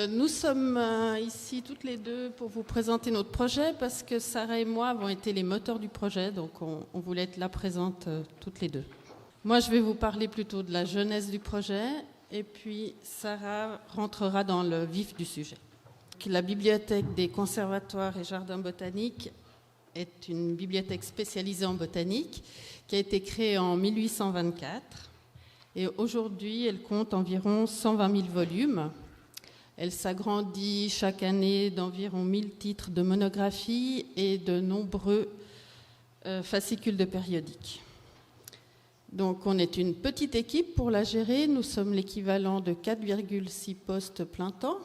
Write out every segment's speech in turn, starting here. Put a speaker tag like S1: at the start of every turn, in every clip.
S1: Nous sommes ici toutes les deux pour vous présenter notre projet parce que Sarah et moi avons été les moteurs du projet, donc on voulait être là présentes toutes les deux. Moi, je vais vous parler plutôt de la jeunesse du projet et puis Sarah rentrera dans le vif du sujet. La bibliothèque des conservatoires et jardins botaniques est une bibliothèque spécialisée en botanique qui a été créée en 1824 et aujourd'hui elle compte environ 120 000 volumes. Elle s'agrandit chaque année d'environ 1000 titres de monographie et de nombreux fascicules de périodiques. Donc on est une petite équipe pour la gérer. Nous sommes l'équivalent de 4,6 postes plein temps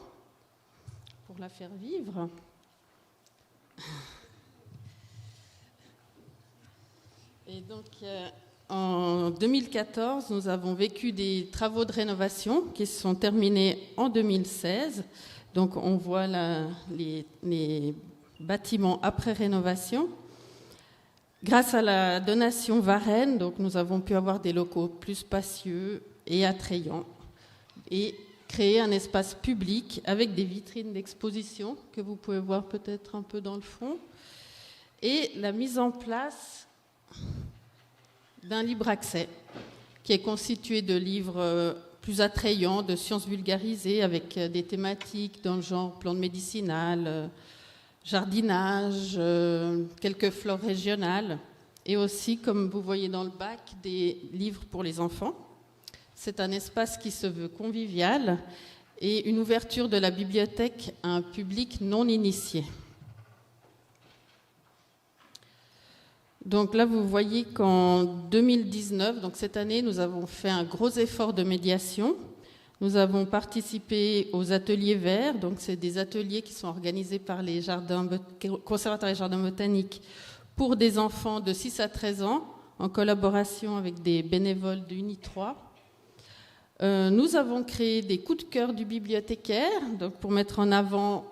S1: pour la faire vivre. Et donc en 2014, nous avons vécu des travaux de rénovation qui se sont terminés en 2016. Donc on voit les bâtiments après rénovation. Grâce à la donation Varenne, donc nous avons pu avoir des locaux plus spacieux et attrayants et créer un espace public avec des vitrines d'exposition que vous pouvez voir peut-être un peu dans le fond et la mise en place d'un libre accès qui est constitué de livres plus attrayants, de sciences vulgarisées avec des thématiques dans le genre plantes médicinales, jardinage, quelques flores régionales et aussi, comme vous voyez dans le bac, des livres pour les enfants. C'est un espace qui se veut convivial et une ouverture de la bibliothèque à un public non initié. Donc là, vous voyez qu'en 2019, donc cette année, nous avons fait un gros effort de médiation. Nous avons participé aux ateliers verts, donc c'est des ateliers qui sont organisés par les conservatoires et jardins botaniques pour des enfants de 6 à 13 ans, en collaboration avec des bénévoles de Uni3. Nous avons créé des coups de cœur du bibliothécaire, donc pour mettre en avant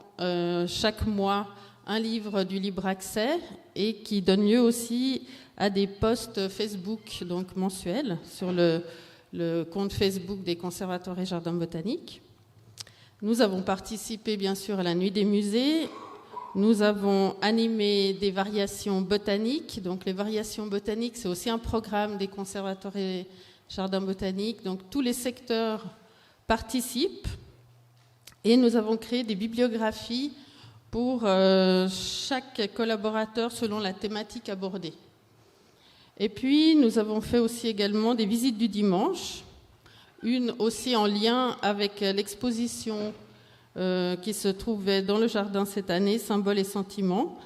S1: chaque mois un livre du libre accès et qui donne lieu aussi à des posts Facebook donc mensuels sur le compte Facebook des conservatoires et jardins botaniques. Nous avons participé bien sûr à la nuit des musées. Nous avons animé des variations botaniques. Donc les variations botaniques, c'est aussi un programme des conservatoires et jardins botaniques. Donc tous les secteurs participent. Et nous avons créé des bibliographies pour chaque collaborateur selon la thématique abordée. Et puis, nous avons fait aussi également des visites du dimanche, une aussi en lien avec l'exposition qui se trouvait dans le jardin cette année, Symboles et sentiments,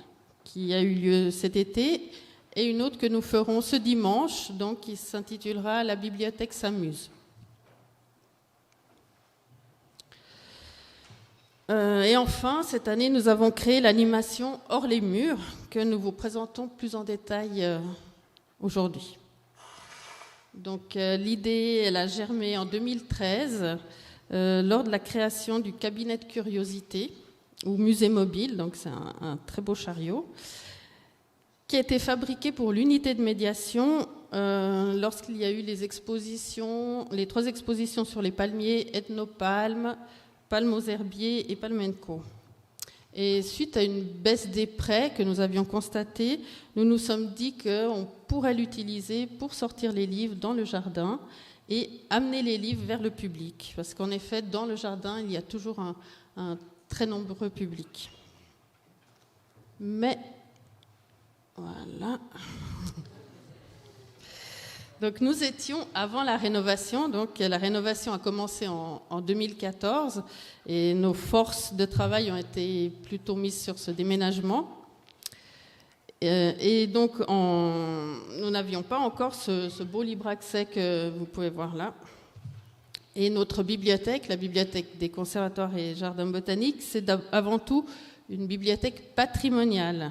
S1: qui a eu lieu cet été, et une autre que nous ferons ce dimanche, donc qui s'intitulera « La bibliothèque s'amuse ». Et enfin, cette année, nous avons créé l'animation Hors les murs, que nous vous présentons plus en détail aujourd'hui. Donc, l'idée, elle a germé en 2013 lors de la création du cabinet de curiosité ou musée mobile, donc c'est un très beau chariot, qui a été fabriqué pour l'unité de médiation lorsqu'il y a eu les 3 expositions sur les palmiers, ethnopalmes, palmes aux herbiers et palmenco. Et suite à une baisse des prêts que nous avions constatée, nous nous sommes dit qu'on pourrait l'utiliser pour sortir les livres dans le jardin et amener les livres vers le public. Parce qu'en effet, dans le jardin, il y a toujours un très nombreux public. Mais, voilà. Donc nous étions avant la rénovation, donc la rénovation a commencé en 2014 et nos forces de travail ont été plutôt mises sur ce déménagement. Et donc nous n'avions pas encore ce beau libre accès que vous pouvez voir là. Et notre bibliothèque, la bibliothèque des conservatoires et jardins botaniques, c'est avant tout une bibliothèque patrimoniale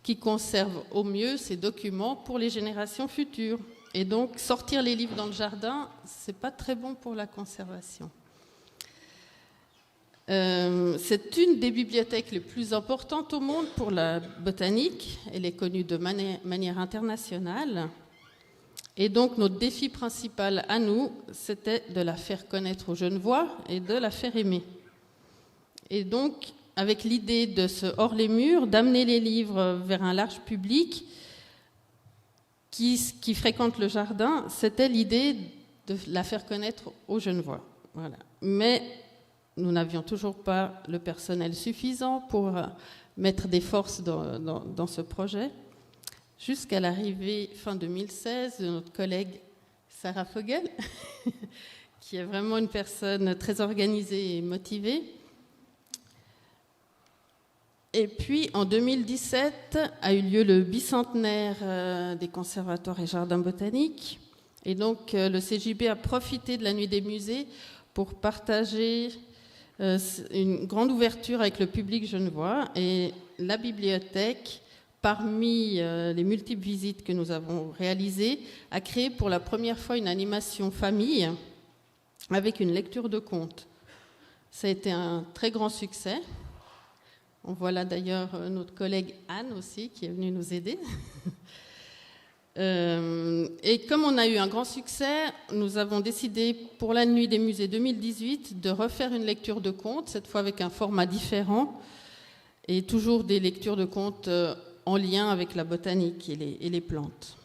S1: qui conserve au mieux ses documents pour les générations futures. Et donc, sortir les livres dans le jardin, c'est pas très bon pour la conservation. C'est une des bibliothèques les plus importantes au monde pour la botanique. Elle est connue de manière internationale. Et donc, notre défi principal à nous, c'était de la faire connaître aux Genevois et de la faire aimer. Et donc, avec l'idée de ce hors les murs, d'amener les livres vers un large public qui fréquente le jardin, c'était l'idée de la faire connaître aux Genevois. Voilà. Mais nous n'avions toujours pas le personnel suffisant pour mettre des forces dans ce projet, jusqu'à l'arrivée fin 2016 de notre collègue Sarah Fogel, qui est vraiment une personne très organisée et motivée. Et puis, en 2017, a eu lieu le bicentenaire des conservatoires et jardins botaniques. Et donc, le CJB a profité de la Nuit des musées pour partager une grande ouverture avec le public genevois. Et la bibliothèque, parmi les multiples visites que nous avons réalisées, a créé pour la première fois une animation famille avec une lecture de contes. Ça a été un très grand succès. On voit là d'ailleurs notre collègue Anne aussi qui est venue nous aider. Et comme on a eu un grand succès, nous avons décidé pour la Nuit des musées 2018 de refaire une lecture de contes, cette fois avec un format différent et toujours des lectures de contes en lien avec la botanique et les plantes.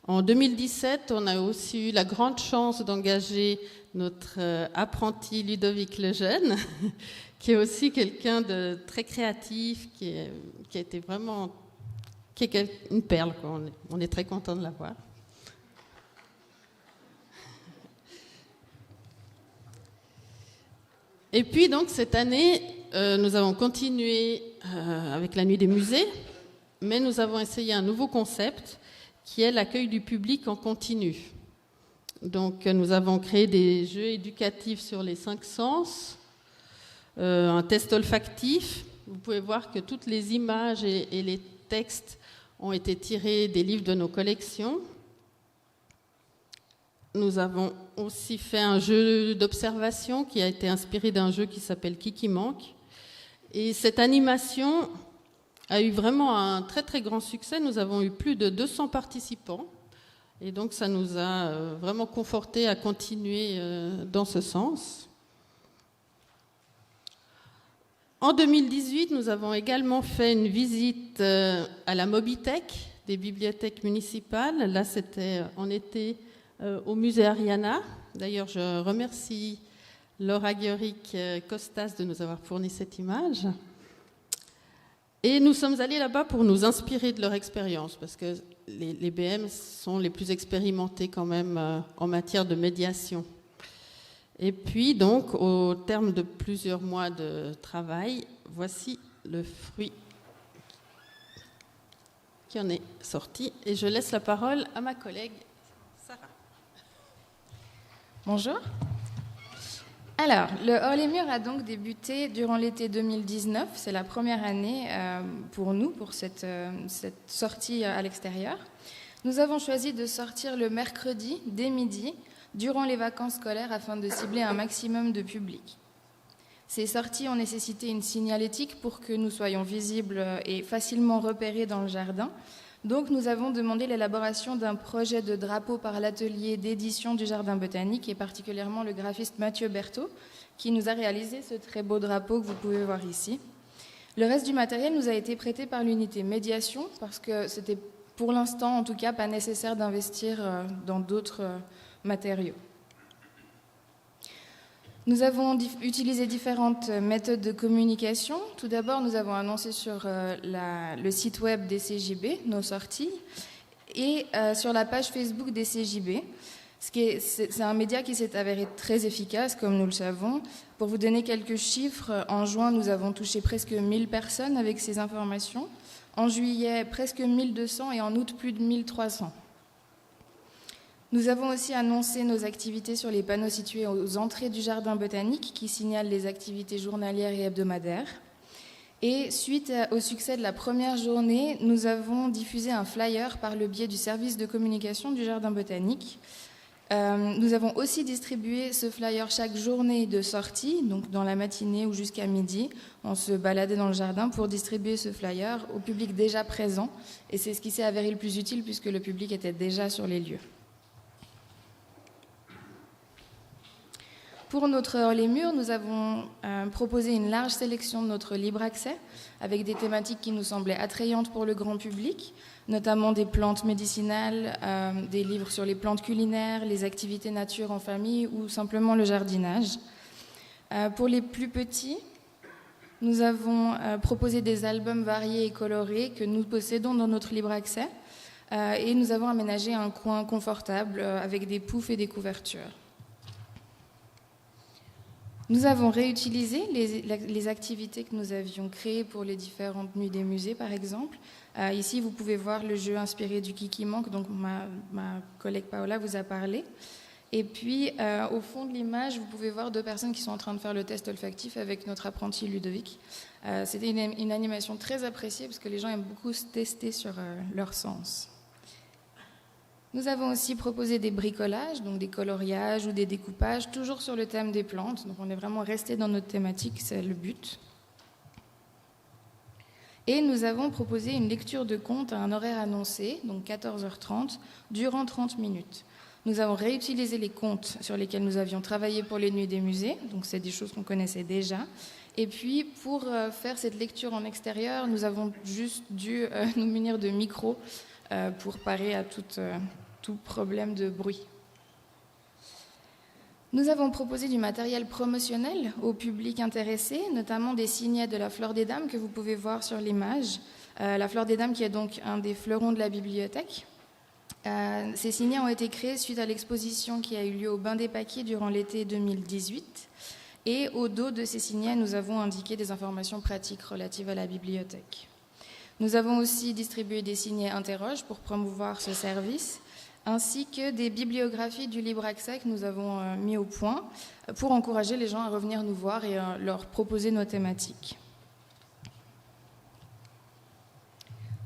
S1: En 2017, on a aussi eu la grande chance d'engager notre apprenti Ludovic Lejeune, qui est aussi quelqu'un de très créatif, qui a été vraiment une perle, quoi. On est très content de l'avoir. Et puis donc cette année, nous avons continué avec la Nuit des musées, mais nous avons essayé un nouveau concept qui est l'accueil du public en continu. Donc nous avons créé des jeux éducatifs sur les 5 sens, un test olfactif. Vous pouvez voir que toutes les images et les textes ont été tirés des livres de nos collections. Nous avons aussi fait un jeu d'observation qui a été inspiré d'un jeu qui s'appelle Qui manque. Et cette animation a eu vraiment un très très grand succès. Nous avons eu plus de 200 participants. Et donc ça nous a vraiment confortés à continuer dans ce sens. En 2018, nous avons également fait une visite à la Mobitech des bibliothèques municipales. Là, c'était en été au musée Ariana. D'ailleurs, je remercie Laura Gueric-Costas de nous avoir fourni cette image. Et nous sommes allés là-bas pour nous inspirer de leur expérience, parce que les BM sont les plus expérimentés quand même en matière de médiation. Et puis, donc, au terme de plusieurs mois de travail, voici le fruit qui en est sorti. Et je laisse la parole à ma collègue Sarah.
S2: Bonjour. Alors, le Hors les murs a donc débuté durant l'été 2019. C'est la première année pour nous, pour cette sortie à l'extérieur. Nous avons choisi de sortir le mercredi, dès midi, durant les vacances scolaires afin de cibler un maximum de public. Ces sorties ont nécessité une signalétique pour que nous soyons visibles et facilement repérés dans le jardin. Donc nous avons demandé l'élaboration d'un projet de drapeau par l'atelier d'édition du Jardin botanique et particulièrement le graphiste Mathieu Berthaud qui nous a réalisé ce très beau drapeau que vous pouvez voir ici. Le reste du matériel nous a été prêté par l'unité médiation parce que c'était pour l'instant en tout cas pas nécessaire d'investir dans d'autres matériaux. Nous avons utilisé différentes méthodes de communication. Tout d'abord, nous avons annoncé sur le site web des CJB nos sorties et sur la page Facebook des CJB. C'est un média qui s'est avéré très efficace, comme nous le savons. Pour vous donner quelques chiffres, en juin, nous avons touché presque 1000 personnes avec ces informations. En juillet, presque 1200 et en août, plus de 1300. Nous avons aussi annoncé nos activités sur les panneaux situés aux entrées du jardin botanique qui signalent les activités journalières et hebdomadaires. Et suite au succès de la première journée, nous avons diffusé un flyer par le biais du service de communication du jardin botanique. Nous avons aussi distribué ce flyer chaque journée de sortie, donc dans la matinée ou jusqu'à midi. On se baladait dans le jardin pour distribuer ce flyer au public déjà présent. Et c'est ce qui s'est avéré le plus utile puisque le public était déjà sur les lieux. Pour notre Hors les murs, nous avons proposé une large sélection de notre libre accès avec des thématiques qui nous semblaient attrayantes pour le grand public, notamment des plantes médicinales, des livres sur les plantes culinaires, les activités nature en famille ou simplement le jardinage. Pour les plus petits, nous avons proposé des albums variés et colorés que nous possédons dans notre libre accès et nous avons aménagé un coin confortable avec des poufs et des couvertures. Nous avons réutilisé les activités que nous avions créées pour les différentes nuits des musées, par exemple. Ici, vous pouvez voir le jeu inspiré du Kiki Manque, donc ma collègue Paola vous a parlé. Et puis, au fond de l'image, vous pouvez voir 2 personnes qui sont en train de faire le test olfactif avec notre apprenti Ludovic. C'était une animation très appréciée parce que les gens aiment beaucoup se tester sur leur sens. Nous avons aussi proposé des bricolages, donc des coloriages ou des découpages, toujours sur le thème des plantes. Donc on est vraiment resté dans notre thématique, c'est le but. Et nous avons proposé une lecture de contes à un horaire annoncé, donc 14h30, durant 30 minutes. Nous avons réutilisé les contes sur lesquels nous avions travaillé pour les nuits des musées, donc c'est des choses qu'on connaissait déjà. Et puis pour faire cette lecture en extérieur, nous avons juste dû nous munir de micros pour parer à tout problème de bruit. Nous avons proposé du matériel promotionnel au public intéressé, notamment des signets de la Flore des Dames que vous pouvez voir sur l'image. La Flore des Dames qui est donc un des fleurons de la bibliothèque. Ces signets ont été créés suite à l'exposition qui a eu lieu au Bain des Paquiers durant l'été 2018. Et au dos de ces signets, nous avons indiqué des informations pratiques relatives à la bibliothèque. Nous avons aussi distribué des signets Interroge pour promouvoir ce service, ainsi que des bibliographies du libre accès que nous avons mis au point pour encourager les gens à revenir nous voir et leur proposer nos thématiques.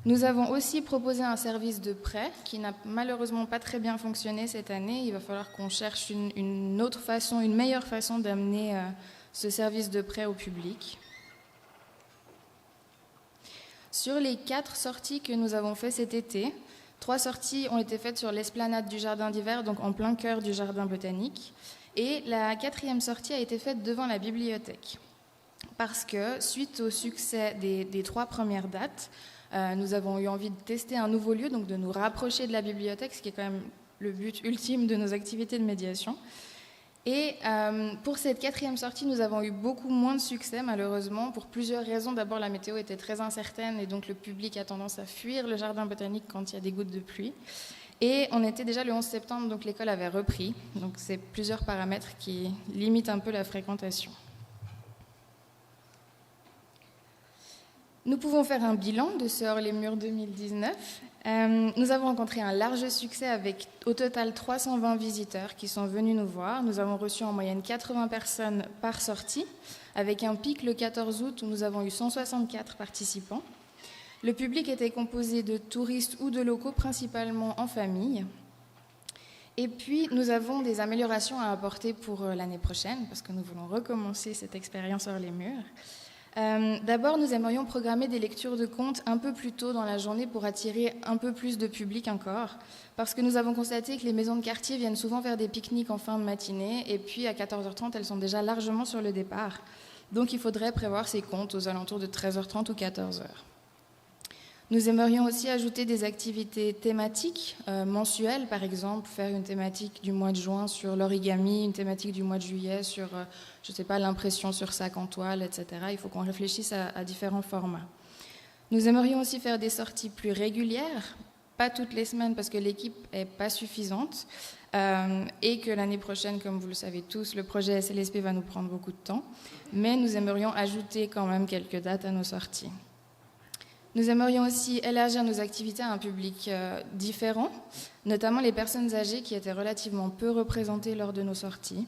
S2: Nous avons aussi proposé un service de prêt qui n'a malheureusement pas très bien fonctionné cette année. Il va falloir qu'on cherche une autre façon, une meilleure façon d'amener ce service de prêt au public. Sur les 4 sorties que nous avons faites cet été, 3 sorties ont été faites sur l'esplanade du jardin d'hiver, donc en plein cœur du jardin botanique. Et la 4e sortie a été faite devant la bibliothèque. Parce que, suite au succès des 3 premières dates, nous avons eu envie de tester un nouveau lieu, donc de nous rapprocher de la bibliothèque, ce qui est quand même le but ultime de nos activités de médiation. Et pour cette 4e sortie, nous avons eu beaucoup moins de succès, malheureusement, pour plusieurs raisons. D'abord, la météo était très incertaine et donc le public a tendance à fuir le jardin botanique quand il y a des gouttes de pluie. Et on était déjà le 11 septembre, donc l'école avait repris. Donc c'est plusieurs paramètres qui limitent un peu la fréquentation. Nous pouvons faire un bilan de ce Hors les murs 2019. Nous avons rencontré un large succès avec au total 320 visiteurs qui sont venus nous voir. Nous avons reçu en moyenne 80 personnes par sortie, avec un pic le 14 août où nous avons eu 164 participants. Le public était composé de touristes ou de locaux, principalement en famille. Et puis, nous avons des améliorations à apporter pour l'année prochaine, parce que nous voulons recommencer cette expérience Hors les murs. D'abord, nous aimerions programmer des lectures de contes un peu plus tôt dans la journée pour attirer un peu plus de public encore, parce que nous avons constaté que les maisons de quartier viennent souvent faire des pique-niques en fin de matinée, et puis à 14h30, elles sont déjà largement sur le départ. Donc il faudrait prévoir ces contes aux alentours de 13h30 ou 14h. Nous aimerions aussi ajouter des activités thématiques mensuelles, par exemple faire une thématique du mois de juin sur l'origami, une thématique du mois de juillet sur, je ne sais pas, l'impression sur sac en toile, etc. Il faut qu'on réfléchisse à différents formats. Nous aimerions aussi faire des sorties plus régulières, pas toutes les semaines parce que l'équipe n'est pas suffisante et que l'année prochaine, comme vous le savez tous, le projet SLSP va nous prendre beaucoup de temps, mais nous aimerions ajouter quand même quelques dates à nos sorties. Nous aimerions aussi élargir nos activités à un public différent, notamment les personnes âgées qui étaient relativement peu représentées lors de nos sorties.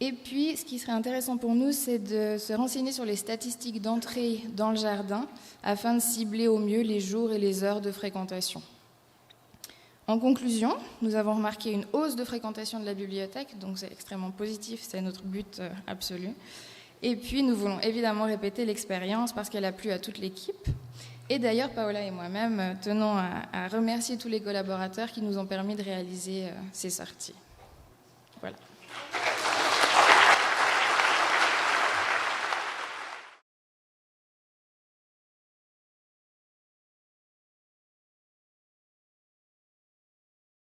S2: Et puis, ce qui serait intéressant pour nous, c'est de se renseigner sur les statistiques d'entrée dans le jardin afin de cibler au mieux les jours et les heures de fréquentation. En conclusion, nous avons remarqué une hausse de fréquentation de la bibliothèque, donc c'est extrêmement positif, c'est notre but absolu. Et puis, nous voulons évidemment répéter l'expérience parce qu'elle a plu à toute l'équipe. Et d'ailleurs, Paola et moi-même tenons à remercier tous les collaborateurs qui nous ont permis de réaliser ces sorties. Voilà.